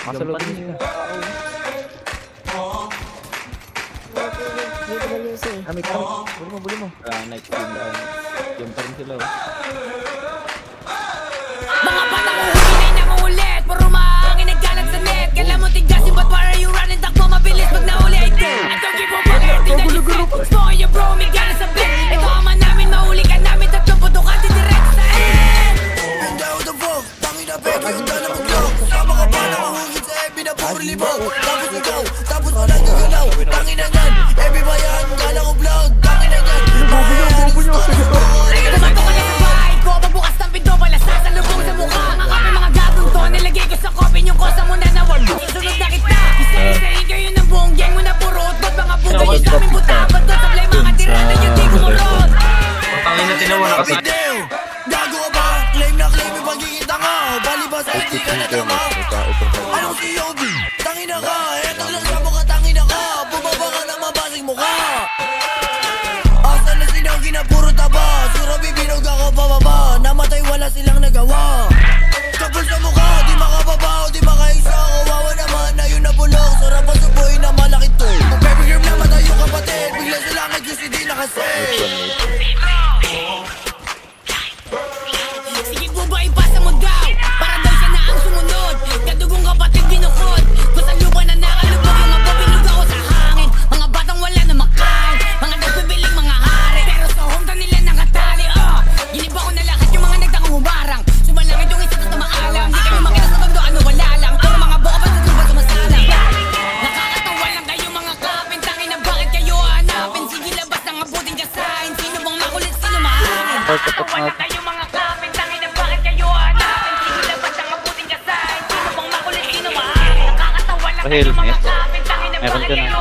Masalubin sila. Kami. Buli mo. Night team dahil. Yung pa rin sila. Mga batang uhuli na nangulit. Puro mahangin nagkalat sa net. Kailan mo tigasin, but why are you running? Takbo mabilis pag nahuli ay go. I don't give a fuck, everything that you said. Smoke your bro, may gana sa bed. Ito ama namin, mahuli ka namin. Tatlong putukan, didirect sa end. Hindi ako the fuck, tangin na peke, handa na mag-lock. Sama ka pa na mahugit sa ebi na puro libog. Tapos ikaw, tapos wala gagalaw. Tangin na yan, ebi ba yan? Kala ko vlog, tangin na yan. Tumato ka na sa bahay ko. Pagbukas ng pinto, pala sasalubong sa mukha. Mga kami mga gagong to, nilagay ko sa coffin yung kosa mo na nawag. Isunod na kita, isa-isahin kayo ng buong gang mo na puro utot. Mga bugay yung sa aming butapat doon. Sablay mga tirada yung di kumurot. Tangin na tinawa na kasi. Gago ka ba? Claim na claim yung pagiging tanga. Palibas ay hindi ka na tama. Anong si Yogi? Tangin na ka, eto lang sa mukha, tangin na ka. Bumaba ka na mabasing mukha. Asa na sinagi na puro taba. Sura bibinog ako pababa. Namatay wala silang nagawa. Kapul sa mukha, di makababaw, di makaisa. Kawawa naman na yun nabulong. Sarap ang subuhin na malaki to. Baby girl na matay yung kapatid. Bigla sa langit yung hindi nakasave. Sige po ba ipasa mo daw? Para daw siya na ang sumunod. Kadugong kapatid binukod. Kung sa lupa na nakalubog yung mga bilog ako sa hangin. Mga batang wala na makain. Mga nagbibiling mga hari. Pero sa hometown nila nakatali. Giniba ko na lahat yung mga nagtakang humarang. Sumalangit yung isa sa maalam. Di kami makita sa tondo ano wala lang. Pero mga buka pa sa tuba sumasalang. Nakakatawa lang kayo mga kapin. Tangin na bakit kayo hanapin? Sige labas ng abuting kasahin. Sino bang makulit, sino mahangin? Nakakatawa lang kayo mga kapin. Tangin na bakit kayo hanapin? Sige labas ng abuting kasahin. Sino bang makulit, sino mahangin? Nakakatawa lang kayo mga kapin. Tangin na bakit kayo